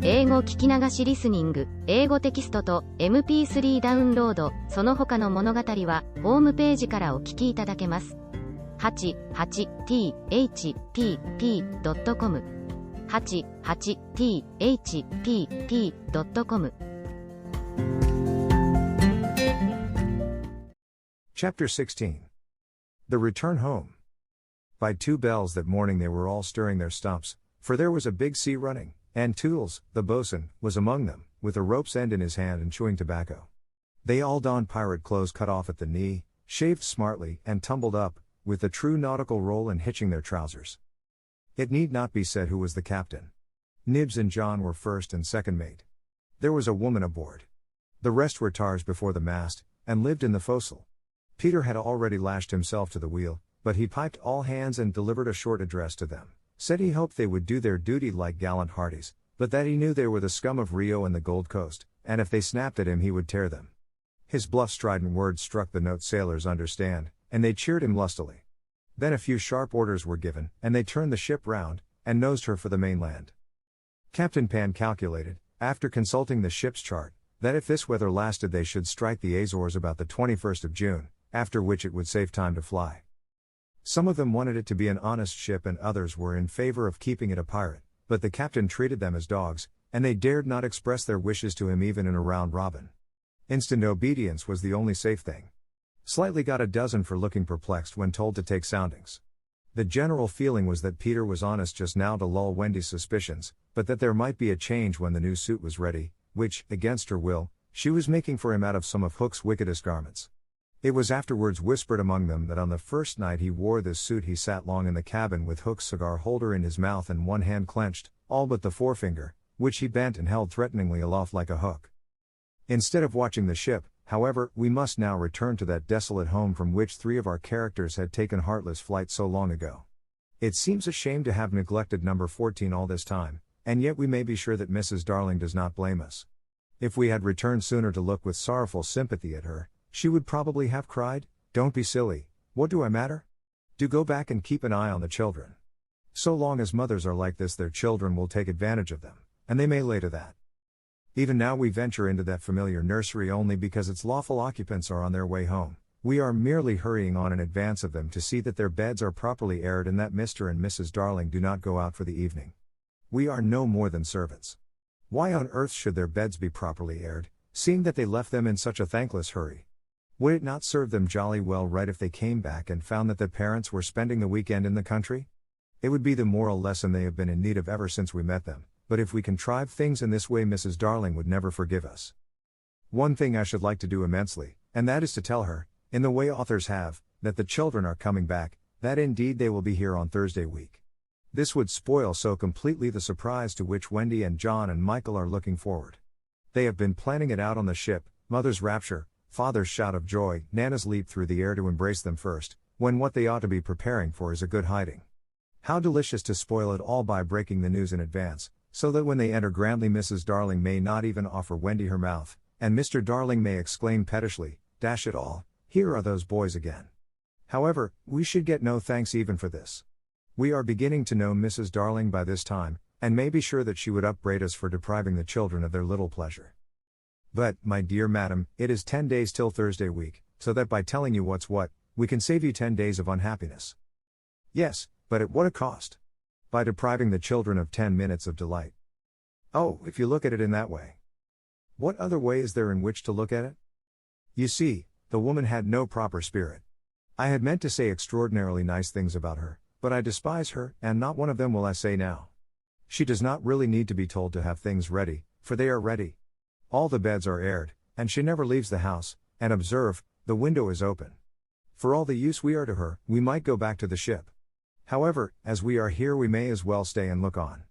英語聞き流しリスニング、英語テキストと MP3 ダウンロード、その他の物語はホームページからお聞きいただけます。88thpp.com 88thpp.com Chapter 16. The Return Home. By 2 bells that morning they were all stirring their stumps, for there was a big sea running, and Toodles, the boatswain, was among them, with a rope's end in his hand and chewing tobacco. They all donned pirate clothes cut off at the knee, shaved smartly, and tumbled up, with the true nautical roll in hitching their trousers. It need not be said who was the captain. Nibs and John were first and second mate. There was a woman aboard. The rest were tars before the mast, and lived in the forecastle. Peter had already lashed himself to the wheel, but he piped all hands and delivered a short address to them, said he hoped they would do their duty like gallant hearties, but that he knew they were the scum of Rio and the Gold Coast, and if they snapped at him he would tear them. His bluff strident words struck the note sailors understand, and they cheered him lustily. Then a few sharp orders were given, and they turned the ship round, and nosed her for the mainland. Captain Pan calculated, after consulting the ship's chart, that if this weather lasted they should strike the Azores about the 21st of June, after which it would save time to fly. Some of them wanted it to be an honest ship and others were in favor of keeping it a pirate, but the captain treated them as dogs, and they dared not express their wishes to him even in a round robin. Instant obedience was the only safe thing. Slightly got a dozen for looking perplexed when told to take soundings. The general feeling was that Peter was honest just now to lull Wendy's suspicions, but that there might be a change when the new suit was ready, which, against her will, she was making for him out of some of Hook's wickedest garments. It was afterwards whispered among them that on the first night he wore this suit he sat long in the cabin with Hook's cigar holder in his mouth and one hand clenched, all but the forefinger, which he bent and held threateningly aloft like a hook. Instead of watching the ship, however, we must now return to that desolate home from which 3 of our characters had taken heartless flight so long ago. It seems a shame to have neglected number 14 all this time, and yet we may be sure that Mrs. Darling does not blame us. If we had returned sooner to look with sorrowful sympathy at her, she would probably have cried, "Don't be silly, what do I matter? Do go back and keep an eye on the children. So long as mothers are like this their children will take advantage of them, and they may lay to that." Even now we venture into that familiar nursery only because its lawful occupants are on their way home. We are merely hurrying on in advance of them to see that their beds are properly aired and that Mr. and Mrs. Darling do not go out for the evening. We are no more than servants. Why on earth should their beds be properly aired, seeing that they left them in such a thankless hurry? Would it not serve them jolly well right if they came back and found that the parents were spending the weekend in the country? It would be the moral lesson they have been in need of ever since we met them, but if we contrive things in this way Mrs. Darling would never forgive us. One thing I should like to do immensely, and that is to tell her, in the way authors have, that the children are coming back, that indeed they will be here on Thursday week. This would spoil so completely the surprise to which Wendy and John and Michael are looking forward. They have been planning it out on the ship, mother's rapture, father's shout of joy, Nana's leap through the air to embrace them first, when what they ought to be preparing for is a good hiding. How delicious to spoil it all by breaking the news in advance, so that when they enter grandly Mrs. Darling may not even offer Wendy her mouth, and Mr. Darling may exclaim pettishly, "Dash it all, here are those boys again." However, we should get no thanks even for this. We are beginning to know Mrs. Darling by this time, and may be sure that she would upbraid us for depriving the children of their little pleasure. But, my dear madam, it is 10 days till Thursday week, so that by telling you what's what, we can save you 10 days of unhappiness. Yes, but at what a cost? By depriving the children of 10 minutes of delight. Oh, if you look at it in that way. What other way is there in which to look at it? You see, the woman had no proper spirit. I had meant to say extraordinarily nice things about her, but I despise her, and not one of them will I say now. She does not really need to be told to have things ready, for they are ready. All the beds are aired, and she never leaves the house, and observe, the window is open. For all the use we are to her, we might go back to the ship. However, as we are here we may as well stay and look on.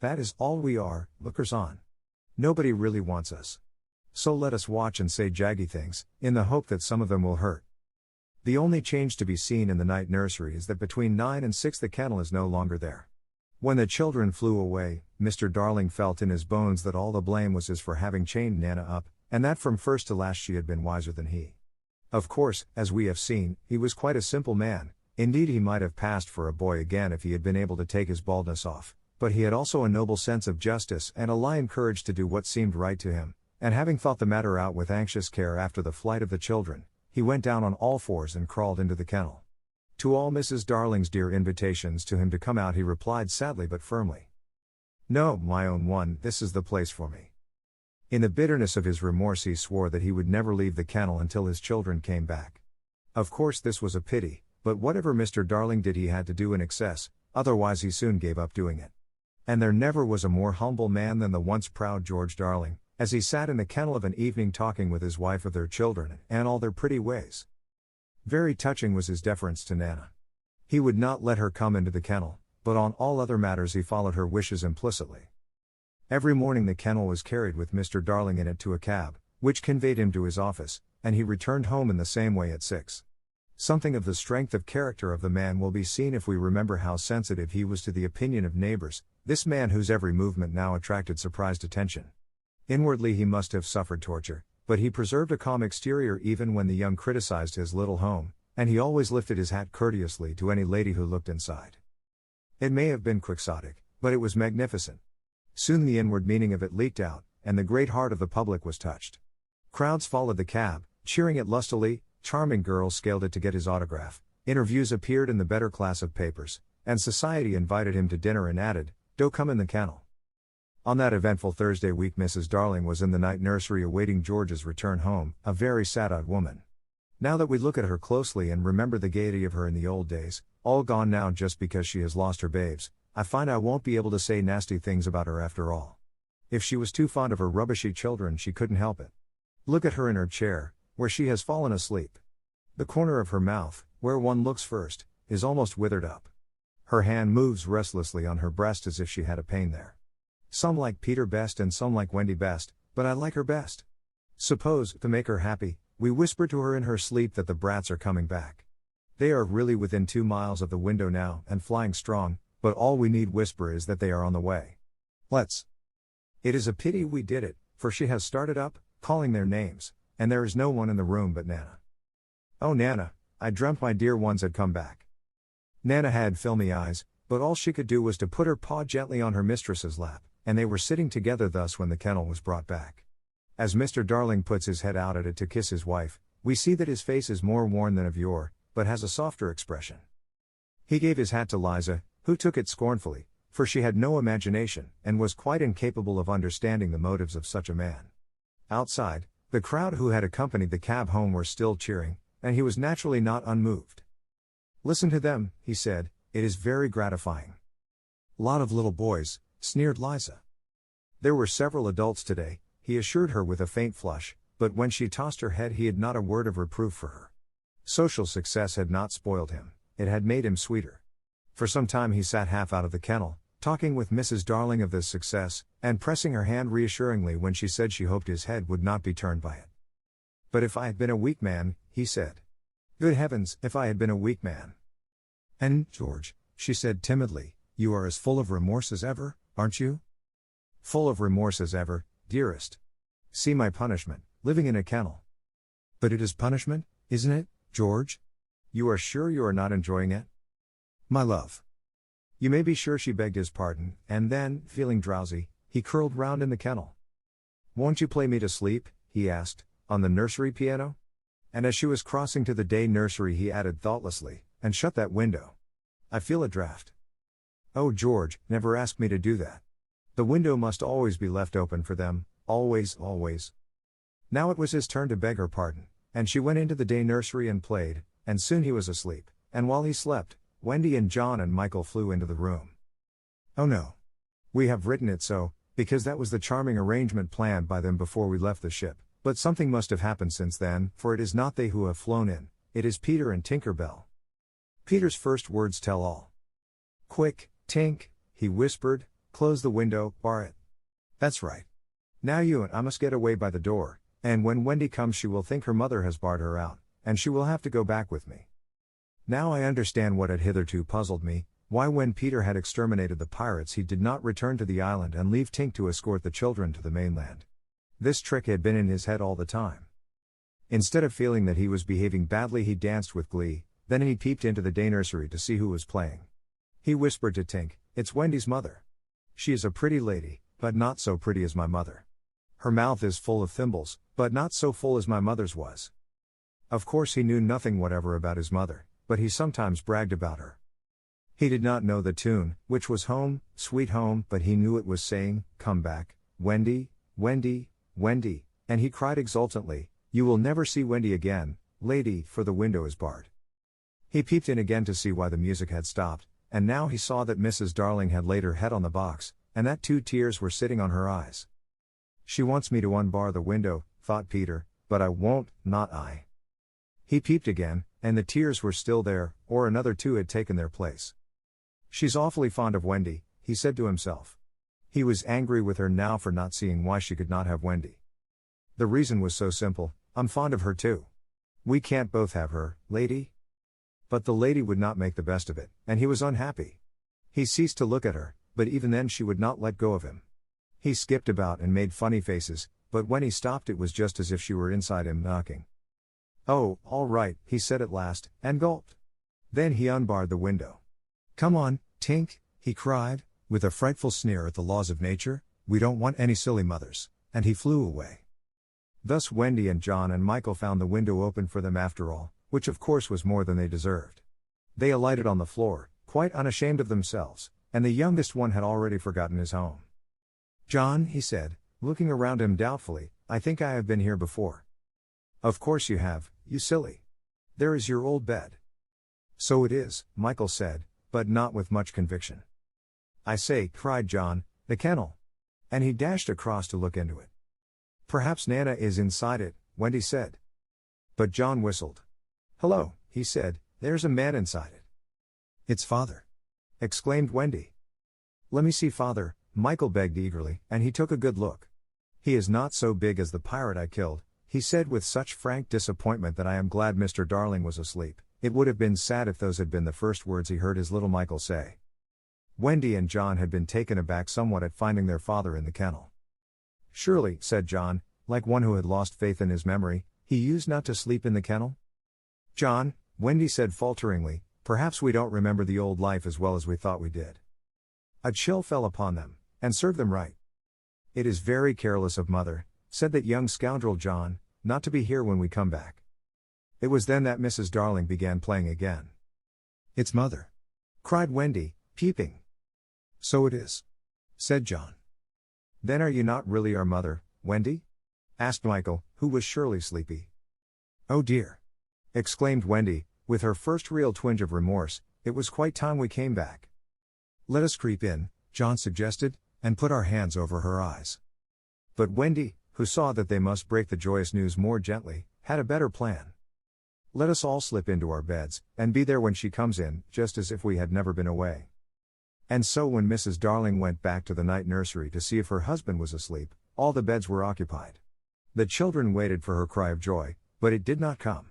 That is all we are, lookers on. Nobody really wants us. So let us watch and say jaggy things, in the hope that some of them will hurt. The only change to be seen in the night nursery is that between 9 and 6 the kennel is no longer there. When the children flew away, Mr. Darling felt in his bones that all the blame was his for having chained Nana up, and that from first to last she had been wiser than he. Of course, as we have seen, he was quite a simple man, indeed he might have passed for a boy again if he had been able to take his baldness off, but he had also a noble sense of justice and a lion courage to do what seemed right to him, and having thought the matter out with anxious care after the flight of the children, he went down on all fours and crawled into the kennel. To all Mrs. Darling's dear invitations to him to come out he replied sadly but firmly, "No, my own one, this is the place for me." In the bitterness of his remorse he swore that he would never leave the kennel until his children came back. Of course this was a pity, but whatever Mr. Darling did he had to do in excess, otherwise he soon gave up doing it. And there never was a more humble man than the once proud George Darling, as he sat in the kennel of an evening talking with his wife of their children and all their pretty ways. Very touching was his deference to Nana. He would not let her come into the kennel, but on all other matters he followed her wishes implicitly. Every morning the kennel was carried with Mr. Darling in it to a cab, which conveyed him to his office, and he returned home in the same way at 6. Something of the strength of character of the man will be seen if we remember how sensitive he was to the opinion of neighbors, this man whose every movement now attracted surprised attention. Inwardly he must have suffered torture, but he preserved a calm exterior even when the young criticized his little home, and he always lifted his hat courteously to any lady who looked inside. It may have been quixotic, but it was magnificent. Soon the inward meaning of it leaked out, and the great heart of the public was touched. Crowds followed the cab, cheering it lustily, charming girls scaled it to get his autograph, interviews appeared in the better class of papers, and society invited him to dinner and added, "Do come in the kennel." On that eventful Thursday week Mrs. Darling was in the night nursery awaiting George's return home, a very sad-eyed woman. Now that we look at her closely and remember the gaiety of her in the old days, all gone now just because she has lost her babes, I find I won't be able to say nasty things about her after all. If she was too fond of her rubbishy children she couldn't help it. Look at her in her chair, where she has fallen asleep. The corner of her mouth, where one looks first, is almost withered up. Her hand moves restlessly on her breast as if she had a pain there. Some like Peter best and some like Wendy best, but I like her best. Suppose, to make her happy, we whisper to her in her sleep that the brats are coming back. They are really within 2 miles of the window now and flying strong, but all we need whisper is that they are on the way. Let's. It is a pity we did it, for she has started up, calling their names, and there is no one in the room but Nana. Oh Nana, I dreamt my dear ones had come back. Nana had filmy eyes, but all she could do was to put her paw gently on her mistress's lap, and they were sitting together thus when the kennel was brought back. As Mr. Darling puts his head out at it to kiss his wife, we see that his face is more worn than of yore, but has a softer expression. He gave his hat to Liza, who took it scornfully, for she had no imagination, and was quite incapable of understanding the motives of such a man. Outside, the crowd who had accompanied the cab home were still cheering, and he was naturally not unmoved. "Listen to them," he said, "it is very gratifying." "Lot of little boys," sneered Liza. There were several adults today, he assured her with a faint flush, but when she tossed her head he had not a word of reproof for her. Social success had not spoiled him, it had made him sweeter. For some time he sat half out of the kennel, talking with Mrs. Darling of this success, and pressing her hand reassuringly when she said she hoped his head would not be turned by it. "But if I had been a weak man," he said. "Good heavens, if I had been a weak man." "And, George," she said timidly, "you are as full of remorse as ever, aren't you?" "Full of remorse as ever, dearest. See my punishment, living in a kennel." "But it is punishment, isn't it, George? You are sure you are not enjoying it?" "My love." You may be sure she begged his pardon, and then, feeling drowsy, he curled round in the kennel. "Won't you play me to sleep?" he asked, "on the nursery piano?" And as she was crossing to the day nursery he added thoughtlessly, "And shut that window. I feel a draught." "Oh George, never ask me to do that. The window must always be left open for them, always, always." Now it was his turn to beg her pardon, and she went into the day nursery and played, and soon he was asleep, and while he slept, Wendy and John and Michael flew into the room. "Oh no. We have written it so, because that was the charming arrangement planned by them before we left the ship, but something must have happened since then, for it is not they who have flown in, it is Peter and Tinker Bell." Peter's first words tell all. "Quick, Tink," he whispered, "close the window, bar it. That's right. Now you and I must get away by the door, and when Wendy comes she will think her mother has barred her out, and she will have to go back with me." Now I understand what had hitherto puzzled me, why when Peter had exterminated the pirates he did not return to the island and leave Tink to escort the children to the mainland. This trick had been in his head all the time. Instead of feeling that he was behaving badly he danced with glee, then he peeped into the day nursery to see who was playing. He whispered to Tink, "It's Wendy's mother." She is a pretty lady, but not so pretty as my mother. Her mouth is full of thimbles, but not so full as my mother's was. Of course he knew nothing whatever about his mother, but he sometimes bragged about her. He did not know the tune, which was Home, Sweet Home, but he knew it was saying, "Come back, Wendy, Wendy, Wendy," and he cried exultantly, "You will never see Wendy again, lady, for the window is barred." He peeped in again to see why the music had stopped, and now he saw that Mrs. Darling had laid her head on the box, and that 2 tears were sitting on her eyes. "She wants me to unbar the window," thought Peter, "but I won't, not I." He peeped again, and the tears were still there, or another 2 had taken their place. "She's awfully fond of Wendy," he said to himself. He was angry with her now for not seeing why she could not have Wendy. The reason was so simple: "I'm fond of her too. We can't both have her, lady." But the lady would not make the best of it, and he was unhappy. He ceased to look at her, but even then she would not let go of him. He skipped about and made funny faces, but when he stopped it was just as if she were inside him knocking. "Oh, all right," he said at last, and gulped. Then he unbarred the window. "Come on, Tink," he cried, with a frightful sneer at the laws of nature, "we don't want any silly mothers," and he flew away. Thus Wendy and John and Michael found the window open for them after all, which of course was more than they deserved. They alighted on the floor, quite unashamed of themselves, and the youngest one had already forgotten his home. "John," he said, looking around him doubtfully, "I think I have been here before." "Of course you have, you silly. There is your old bed." "So it is," Michael said, but not with much conviction. "I say," cried John, "the kennel." And he dashed across to look into it. "Perhaps Nana is inside it," Wendy said. But John whistled. "Hello," he said, "there's a man inside it." "It's Father," exclaimed Wendy. "Let me see Father," Michael begged eagerly, and he took a good look. "He is not so big as the pirate I killed," he said with such frank disappointment that I am glad Mr. Darling was asleep. It would have been sad if those had been the first words he heard his little Michael say. Wendy and John had been taken aback somewhat at finding their father in the kennel. "Surely," said John, like one who had lost faith in his memory, "he used not to sleep in the kennel?" "John," Wendy said falteringly, "perhaps we don't remember the old life as well as we thought we did." A chill fell upon them, and served them right. "It is very careless of Mother," said that young scoundrel John, "not to be here when we come back." It was then that Mrs. Darling began playing again. "It's Mother!" cried Wendy, peeping. "So it is," said John. "Then are you not really our mother, Wendy?" asked Michael, who was surely sleepy. "Oh dear!" exclaimed Wendy, with her first real twinge of remorse, "it was quite time we came back." "Let us creep in," John suggested, "and put our hands over her eyes." But Wendy, who saw that they must break the joyous news more gently, had a better plan. "Let us all slip into our beds, and be there when she comes in, just as if we had never been away." And so when Mrs. Darling went back to the night nursery to see if her husband was asleep, all the beds were occupied. The children waited for her cry of joy, but it did not come.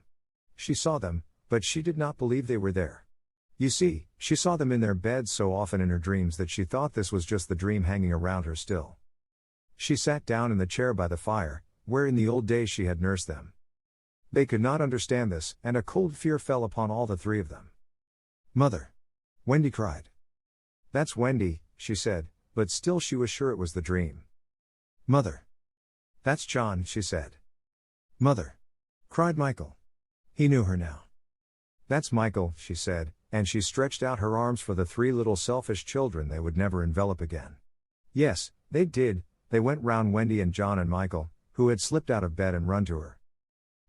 She saw them, but she did not believe they were there. You see, she saw them in their beds so often in her dreams that she thought this was just the dream hanging around her still. She sat down in the chair by the fire, where in the old days she had nursed them. They could not understand this, and a cold fear fell upon all the 3 of them. "Mother!" Wendy cried. "That's Wendy," she said, but still she was sure it was the dream. "Mother!" "That's John," she said. "Mother!" cried Michael. He knew her now. "That's Michael," she said, and she stretched out her arms for the 3 little selfish children they would never envelop again. Yes, they did. They went round Wendy and John and Michael, who had slipped out of bed and run to her.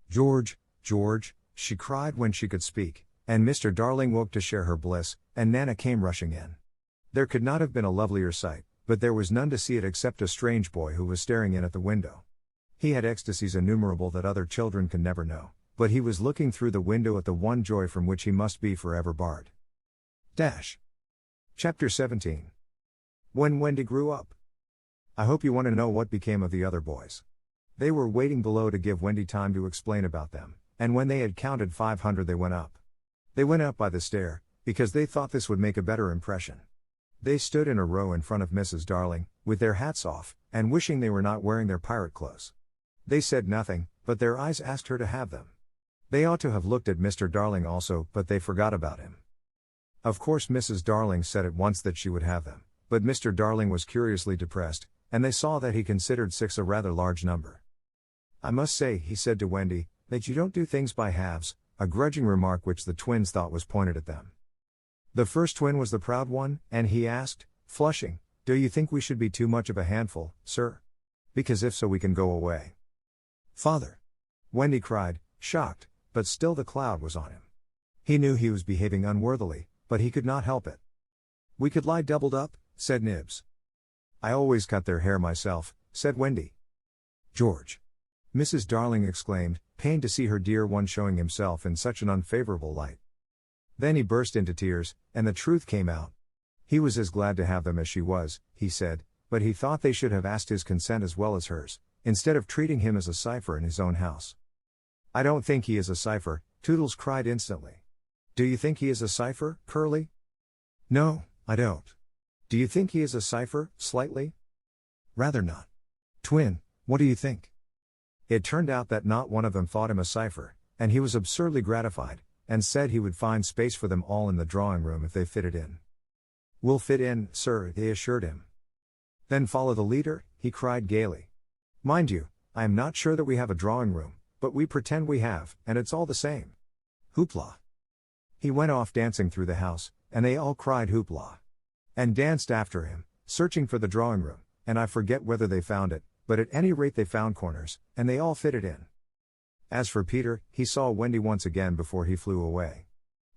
"George, George," she cried when she could speak, and Mr. Darling woke to share her bliss, and Nana came rushing in. There could not have been a lovelier sight, but there was none to see it except a strange boy who was staring in at the window. He had ecstasies innumerable that other children can never know, but he was looking through the window at the one joy from which he must be forever barred. Chapter 17. When Wendy grew up. I hope you want to know what became of the other boys. They were waiting below to give Wendy time to explain about them, and when they had counted 500 they went up. They went up by the stair, because they thought this would make a better impression. They stood in a row in front of Mrs. Darling, with their hats off, and wishing they were not wearing their pirate clothes. They said nothing, but their eyes asked her to have them. They ought to have looked at Mr. Darling also, but they forgot about him. Of course Mrs. Darling said at once that she would have them, but Mr. Darling was curiously depressed, and they saw that he considered 6 a rather large number. "I must say," he said to Wendy, "that you don't do things by halves," a grudging remark which the twins thought was pointed at them. The first twin was the proud one, and he asked, flushing, "Do you think we should be too much of a handful, sir? Because if so we can go away." "Father!" Wendy cried, shocked, but still the cloud was on him. He knew he was behaving unworthily, but he could not help it. "We could lie doubled up," said Nibs. "I always cut their hair myself," said Wendy. "George!" Mrs. Darling exclaimed, pained to see her dear one showing himself in such an unfavorable light. Then he burst into tears, and the truth came out. He was as glad to have them as she was, he said, but he thought they should have asked his consent as well as hers, instead of treating him as a cipher in his own house. "I don't think he is a cipher," Toodles cried instantly. "Do you think he is a cipher, Curly?" "No, I don't." "Do you think he is a cipher, Slightly?" "Rather not." "Twin, what do you think?" It turned out that not one of them thought him a cipher, and he was absurdly gratified, and said he would find space for them all in the drawing room if they fitted in. "We'll fit in, sir," they assured him. "Then follow the leader," he cried gaily. "Mind you, I am not sure that we have a drawing room, but we pretend we have, and it's all the same. Hoopla!" He went off dancing through the house, and they all cried hoopla. And danced after him, searching for the drawing room, and I forget whether they found it, but at any rate they found corners, and they all fitted in. As for Peter, he saw Wendy once again before he flew away.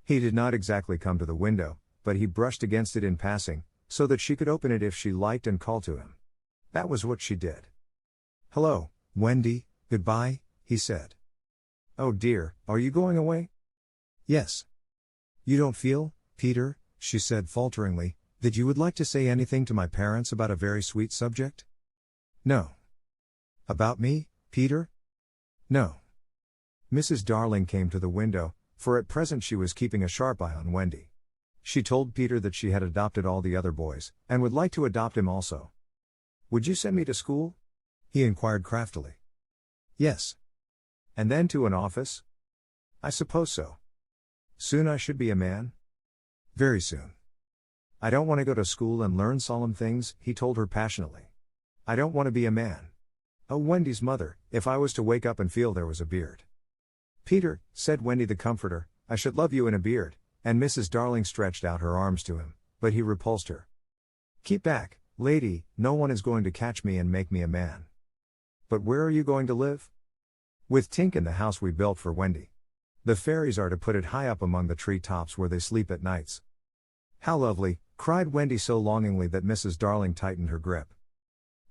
He did not exactly come to the window, but he brushed against it in passing, so that she could open it if she liked and call to him. That was what she did. "Hello, Wendy, goodbye," he said. "Oh dear, are you going away?" "Yes." "You don't feel, Peter," she said falteringly, "that you would like to say anything to my parents about a very sweet subject?" "No." "About me, Peter?" "No." Mrs. Darling came to the window, for at present she was keeping a sharp eye on Wendy. She told Peter that she had adopted all the other boys, and would like to adopt him also. "Would you send me to school?" he inquired craftily. "Yes." "And then to an office?" "I suppose so." "Soon I should be a man?" "Very soon." "I don't want to go to school and learn solemn things," he told her passionately. "I don't want to be a man. Oh, Wendy's mother, if I was to wake up and feel there was a beard." "Peter," said Wendy the comforter, "I should love you in a beard," and Mrs. Darling stretched out her arms to him, but he repulsed her. "Keep back, lady, no one is going to catch me and make me a man." "But where are you going to live?" "With Tink in the house we built for Wendy. The fairies are to put it high up among the tree tops where they sleep at nights." "How lovely," cried Wendy so longingly that Mrs. Darling tightened her grip.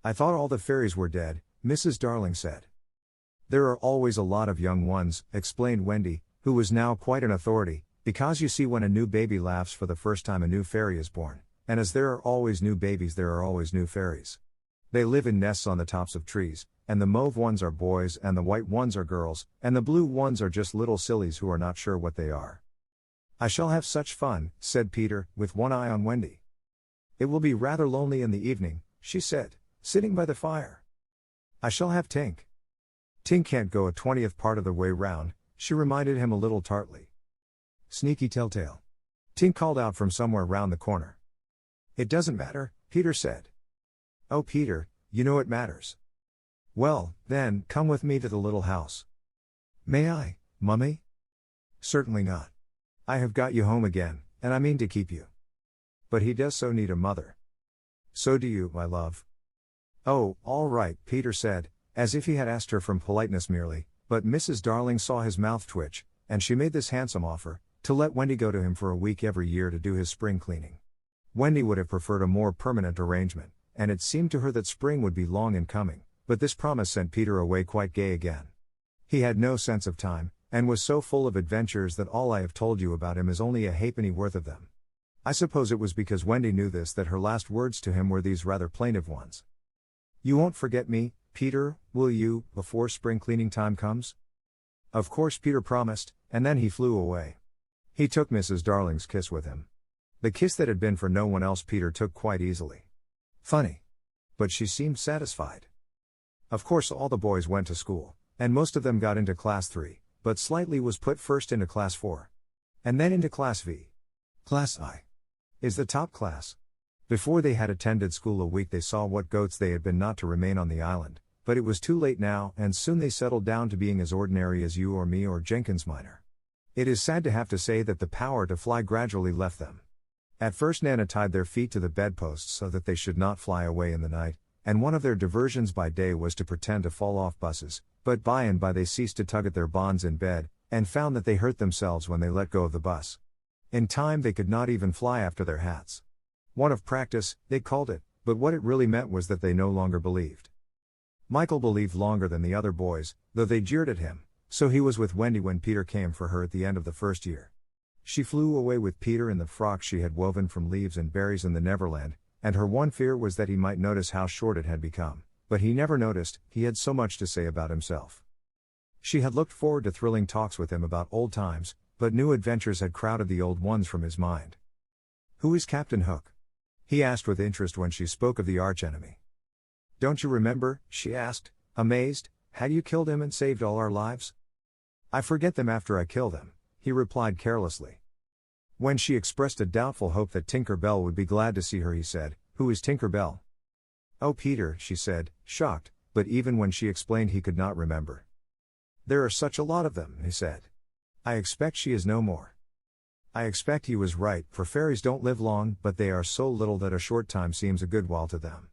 "I thought all the fairies were dead," Mrs. Darling said. "There are always a lot of young ones," explained Wendy, who was now quite an authority, "because you see when a new baby laughs for the first time a new fairy is born, and as there are always new babies there are always new fairies. They live in nests on the tops of trees, and the mauve ones are boys and the white ones are girls, and the blue ones are just little sillies who are not sure what they are." "I shall have such fun," said Peter, with one eye on Wendy. "It will be rather lonely in the evening," she said, sitting by the fire. "I shall have Tink." "Tink can't go a 20th part of the way round," she reminded him a little tartly. "Sneaky telltale," Tink called out from somewhere round the corner. "It doesn't matter," Peter said. "Oh Peter, you know it matters." "Well, then, come with me to the little house." "May I, Mummy?" "Certainly not. I have got you home again, and I mean to keep you." "But he does so need a mother." "So do you, my love." "Oh, all right," Peter said, as if he had asked her from politeness merely, but Mrs. Darling saw his mouth twitch, and she made this handsome offer, to let Wendy go to him for a week every year to do his spring cleaning. Wendy would have preferred a more permanent arrangement, and it seemed to her that spring would be long in coming, but this promise sent Peter away quite gay again. He had no sense of time, and was so full of adventures that all I have told you about him is only a halfpenny worth of them. I suppose it was because Wendy knew this that her last words to him were these rather plaintive ones. "You won't forget me, Peter, will you, before spring cleaning time comes?" Of course Peter promised, and then he flew away. He took Mrs. Darling's kiss with him. The kiss that had been for no one else Peter took quite easily. Funny. But she seemed satisfied. Of course all the boys went to school, and most of them got into class 3, but Slightly was put first into class 4. And then into class V. Class I is the top class. Before they had attended school a week, they saw what goats they had been not to remain on the island, but it was too late now, and soon they settled down to being as ordinary as you or me or Jenkins Minor. It is sad to have to say that the power to fly gradually left them. At first Nana tied their feet to the bedposts so that they should not fly away in the night, and one of their diversions by day was to pretend to fall off buses, but by and by they ceased to tug at their bonds in bed, and found that they hurt themselves when they let go of the bus. In time they could not even fly after their hats. Want of practice, they called it, but what it really meant was that they no longer believed. Michael believed longer than the other boys, though they jeered at him, so he was with Wendy when Peter came for her at the end of the first year. She flew away with Peter in the frock she had woven from leaves and berries in the Neverland, and her one fear was that he might notice how short it had become, but he never noticed, he had so much to say about himself. She had looked forward to thrilling talks with him about old times, but new adventures had crowded the old ones from his mind. "Who is Captain Hook?" he asked with interest when she spoke of the archenemy. "Don't you remember?" she asked, amazed. "Had you killed him and saved all our lives?" "I forget them after I kill them," he replied carelessly. When she expressed a doubtful hope that Tinker Bell would be glad to see her, he said, "Who is Tinker Bell?" "Oh, Peter," she said, shocked, but even when she explained he could not remember. "There are such a lot of them," he said. "I expect she is no more." I expect he was right, for fairies don't live long, but they are so little that a short time seems a good while to them.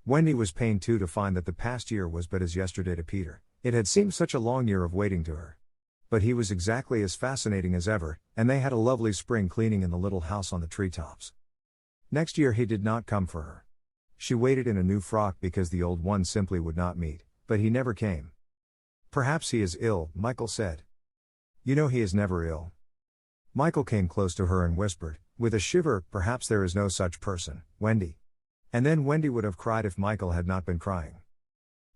Wendy was pained too to find that the past year was but as yesterday to Peter. It had seemed such a long year of waiting to her. But he was exactly as fascinating as ever, and they had a lovely spring cleaning in the little house on the treetops. Next year he did not come for her. She waited in a new frock because the old one simply would not meet, but he never came. "Perhaps he is ill," Michael said. "You know he is never ill." Michael came close to her and whispered, with a shiver, "Perhaps there is no such person, Wendy." And then Wendy would have cried if Michael had not been crying.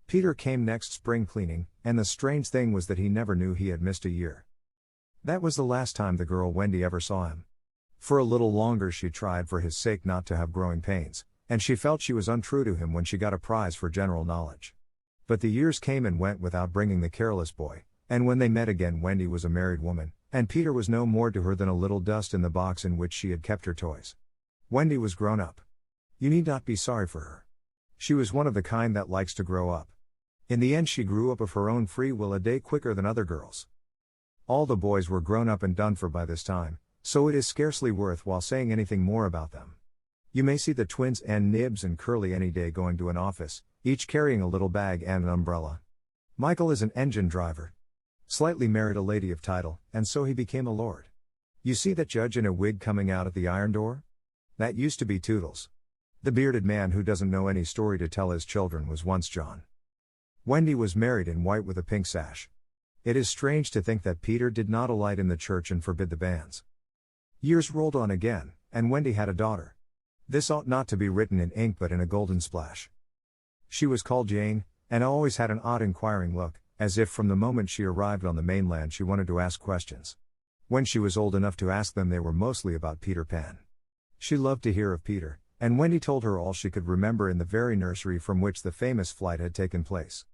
Peter came next spring cleaning, and the strange thing was that he never knew he had missed a year. That was the last time the girl Wendy ever saw him. For a little longer she tried for his sake not to have growing pains, and she felt she was untrue to him when she got a prize for general knowledge. But the years came and went without bringing the careless boy, and when they met again Wendy was a married woman, and Peter was no more to her than a little dust in the box in which she had kept her toys. Wendy was grown up. You need not be sorry for her. She was one of the kind that likes to grow up. In the end she grew up of her own free will a day quicker than other girls. All the boys were grown up and done for by this time, so it is scarcely worth while saying anything more about them. You may see the twins and Nibs and Curly any day going to an office, each carrying a little bag and an umbrella. Michael is an engine driver. Slightly married a lady of title, and so he became a lord. You see that judge in a wig coming out at the iron door? That used to be Toodles. The bearded man who doesn't know any story to tell his children was once John. Wendy was married in white with a pink sash. It is strange to think that Peter did not alight in the church and forbid the banns. Years rolled on again, and Wendy had a daughter. This ought not to be written in ink but in a golden splash. She was called Jane, and always had an odd inquiring look, as if from the moment she arrived on the mainland she wanted to ask questions. When she was old enough to ask them they were mostly about Peter Pan. She loved to hear of Peter, and Wendy told her all she could remember in the very nursery from which the famous flight had taken place.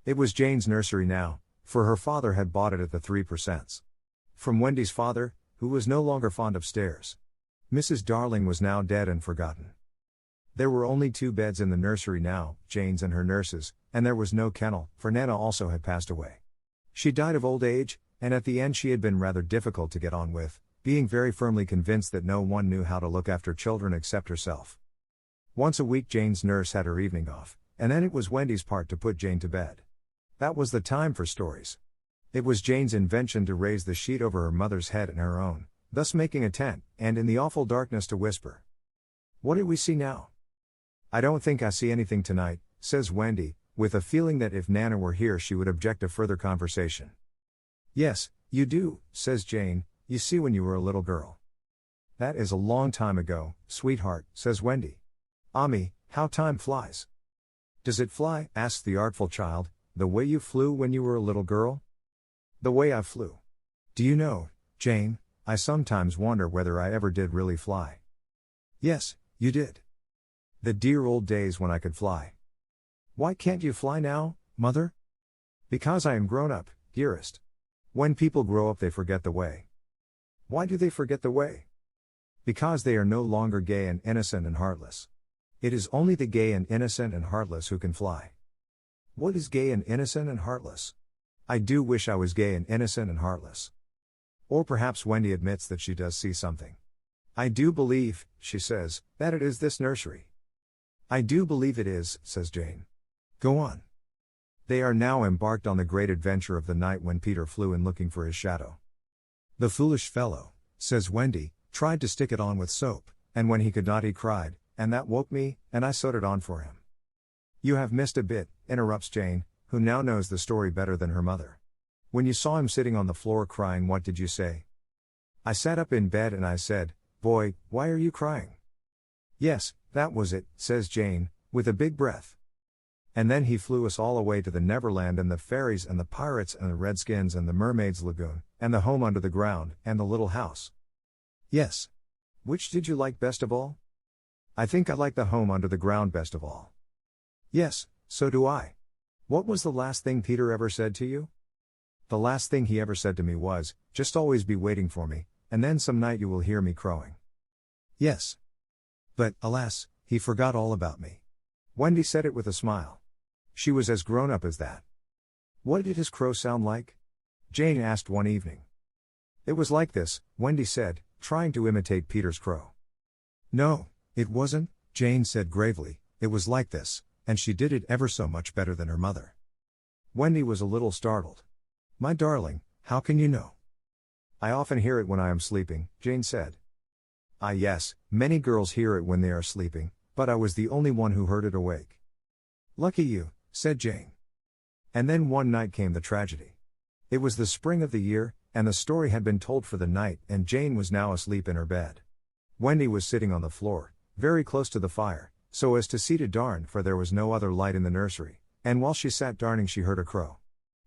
It was Jane's nursery now, for her father had bought it at the 3%. From Wendy's father, who was no longer fond of stairs. Mrs. Darling was now dead and forgotten. There were only 2 beds in the nursery now, Jane's and her nurse's, and there was no kennel, for Nana also had passed away. She died of old age, and at the end she had been rather difficult to get on with, being very firmly convinced that no one knew how to look after children except herself. Once a week Jane's nurse had her evening off, and then it was Wendy's part to put Jane to bed. That was the time for stories. It was Jane's invention to raise the sheet over her mother's head and her own, thus making a tent, and in the awful darkness to whisper. "What do we see now?" "I don't think I see anything tonight," says Wendy, with a feeling that if Nana were here she would object to further conversation. "Yes, you do," says Jane, "you see when you were a little girl." "That is a long time ago, sweetheart," says Wendy. "Ami, how time flies." "Does it fly?" asks the artful child, "the way you flew when you were a little girl?" "The way I flew. Do you know, Jane, I sometimes wonder whether I ever did really fly." "Yes, you did. The dear old days when I could fly." "Why can't you fly now, mother?" "Because I am grown up, dearest. When people grow up they forget the way." "Why do they forget the way?" Because they are no longer gay and innocent and heartless. It is only the gay and innocent and heartless who can fly. What is gay and innocent and heartless? I do wish I was gay and innocent and heartless. Or perhaps Wendy admits that she does see something. I do believe, she says, that it is this nursery. I do believe it is, says Jane. Go on. They are now embarked on the great adventure of the night when Peter flew in looking for his shadow. The foolish fellow, says Wendy, tried to stick it on with soap, and when he could not he cried, and that woke me, and I sewed it on for him. You have missed a bit, interrupts Jane, who now knows the story better than her mother. When you saw him sitting on the floor crying, what did you say? I sat up in bed and I said, Boy, why are you crying? Yes, that was it, says Jane, with a big breath. And then he flew us all away to the Neverland and the fairies and the pirates and the redskins and the mermaid's lagoon, and the home under the ground, and the little house. Yes. Which did you like best of all? I think I like the home under the ground best of all. Yes, so do I. What was the last thing Peter ever said to you? The last thing he ever said to me was, just always be waiting for me, and then some night you will hear me crowing. Yes. But, alas, he forgot all about me. Wendy said it with a smile. She was as grown up as that. What did his crow sound like? Jane asked one evening. It was like this, Wendy said, trying to imitate Peter's crow. No, it wasn't, Jane said gravely, it was like this, and she did it ever so much better than her mother. Wendy was a little startled. My darling, how can you know? I often hear it when I am sleeping, Jane said. Ah yes, many girls hear it when they are sleeping, but I was the only one who heard it awake. Lucky you, said Jane. And then one night came the tragedy. It was the spring of the year, and the story had been told for the night, and Jane was now asleep in her bed. Wendy was sitting on the floor, very close to the fire, so as to see to darn, for there was no other light in the nursery, and while she sat darning she heard a crow.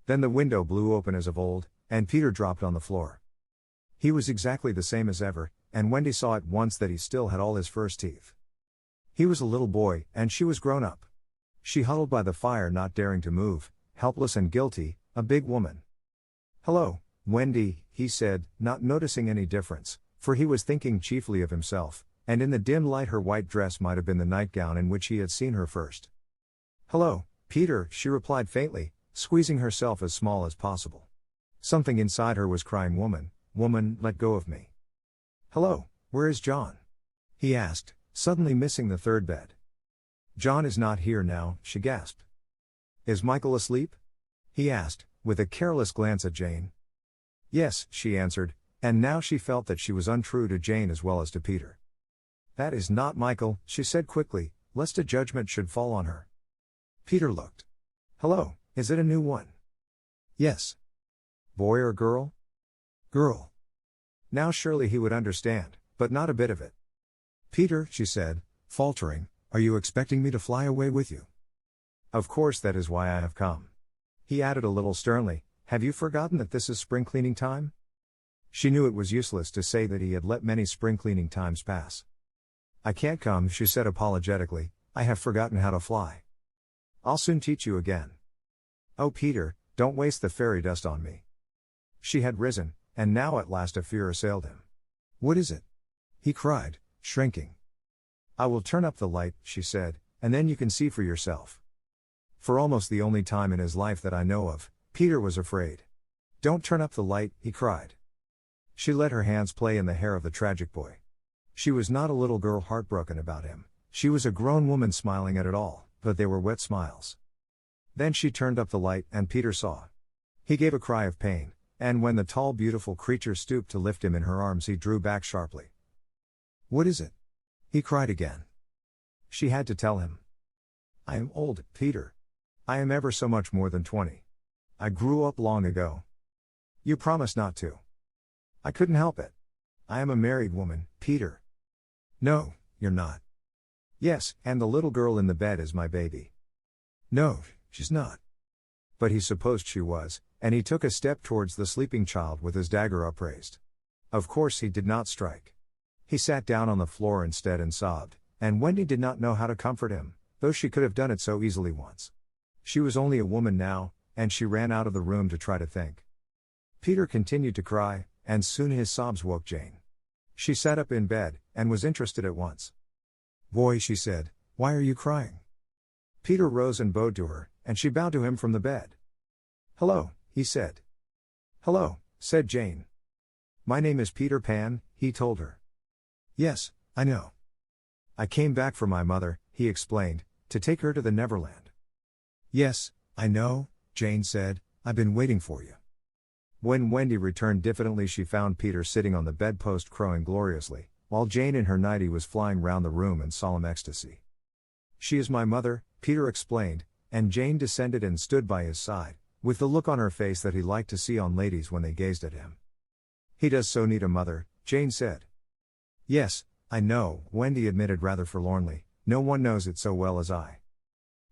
Then the window blew open as of old, and Peter dropped on the floor. He was exactly the same as ever, and Wendy saw at once that he still had all his first teeth. He was a little boy, and she was grown up. She huddled by the fire not daring to move, helpless and guilty, a big woman. Hello, Wendy, he said, not noticing any difference, for he was thinking chiefly of himself, and in the dim light her white dress might have been the nightgown in which he had seen her first. Hello, Peter, she replied faintly, squeezing herself as small as possible. Something inside her was crying, Woman, woman, let go of me. Hello, where is John? He asked, suddenly missing the third bed. John is not here now, she gasped. Is Michael asleep? He asked, with a careless glance at Jane. Yes, she answered, and now she felt that she was untrue to Jane as well as to Peter. That is not Michael, she said quickly, lest a judgment should fall on her. Peter looked. Hello, is it a new one? Yes. Boy or girl? Girl. Now surely he would understand, but not a bit of it. Peter, she said, faltering, are you expecting me to fly away with you? Of course that is why I have come. He added a little sternly, have you forgotten that this is spring cleaning time? She knew it was useless to say that he had let many spring cleaning times pass. I can't come, she said apologetically, I have forgotten how to fly. I'll soon teach you again. Oh Peter, don't waste the fairy dust on me. She had risen, and now at last a fear assailed him. What is it? He cried, shrinking. I will turn up the light, she said, and then you can see for yourself. For almost the only time in his life that I know of, Peter was afraid. Don't turn up the light, he cried. She let her hands play in the hair of the tragic boy. She was not a little girl heartbroken about him, she was a grown woman smiling at it all, but they were wet smiles. Then she turned up the light, and Peter saw. He gave a cry of pain, and when the tall beautiful creature stooped to lift him in her arms he drew back sharply. What is it? He cried again. She had to tell him. I am old, Peter. I am ever so much more than 20. I grew up long ago. You promised not to. I couldn't help it. I am a married woman, Peter. No, you're not. Yes, and the little girl in the bed is my baby. No, she's not. But he supposed she was, and he took a step towards the sleeping child with his dagger upraised. Of course he did not strike. He sat down on the floor instead and sobbed, and Wendy did not know how to comfort him, though she could have done it so easily once. She was only a woman now, and she ran out of the room to try to think. Peter continued to cry, and soon his sobs woke Jane. She sat up in bed, and was interested at once. Boy, she said, why are you crying? Peter rose and bowed to her, and she bowed to him from the bed. Hello, he said. Hello, said Jane. My name is Peter Pan, he told her. Yes, I know. I came back for my mother, he explained, to take her to the Neverland. Yes, I know, Jane said, I've been waiting for you. When Wendy returned diffidently, she found Peter sitting on the bedpost crowing gloriously, while Jane in her nightie was flying round the room in solemn ecstasy. She is my mother, Peter explained, and Jane descended and stood by his side, with the look on her face that he liked to see on ladies when they gazed at him. He does so need a mother, Jane said. Yes, I know, Wendy admitted rather forlornly, no one knows it so well as I.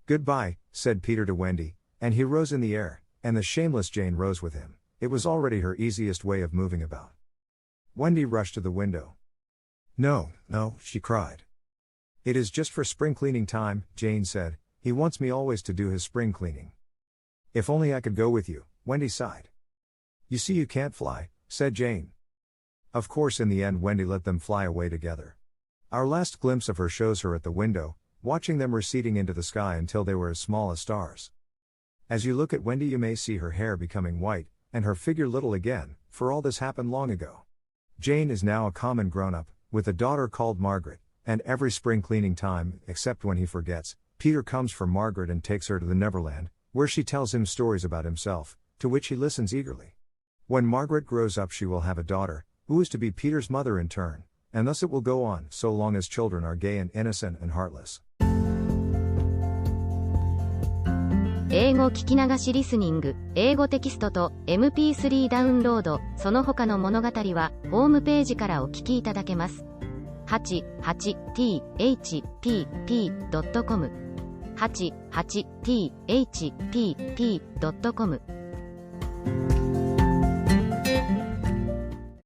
Goodbye, said Peter to Wendy, and he rose in the air, and the shameless Jane rose with him. It was already her easiest way of moving about. Wendy rushed to the window. No, she cried. It is just for spring cleaning time, Jane said. He wants me always to do his spring cleaning. If only I could go with you, Wendy sighed. You see you can't fly, said Jane. Of course in the end Wendy let them fly away together. Our last glimpse of her shows her at the window, watching them receding into the sky until they were as small as stars. As you look at Wendy you may see her hair becoming white, and her figure little again, for all this happened long ago. Jane is now a common grown-up, with a daughter called Margaret, and every spring cleaning time, except when he forgets, Peter comes for Margaret and takes her to the Neverland, where she tells him stories about himself, to which he listens eagerly. When Margaret grows up she will have a daughter, who is to be Peter's mother in turn, and thus it will go on, so long as children are gay and innocent and heartless. 英語聞き流しリスニング、英語テキストと MP3 ダウンロード、その他の物語は、ホームページからお聞きいただけます。88thpp.com 88thpp.com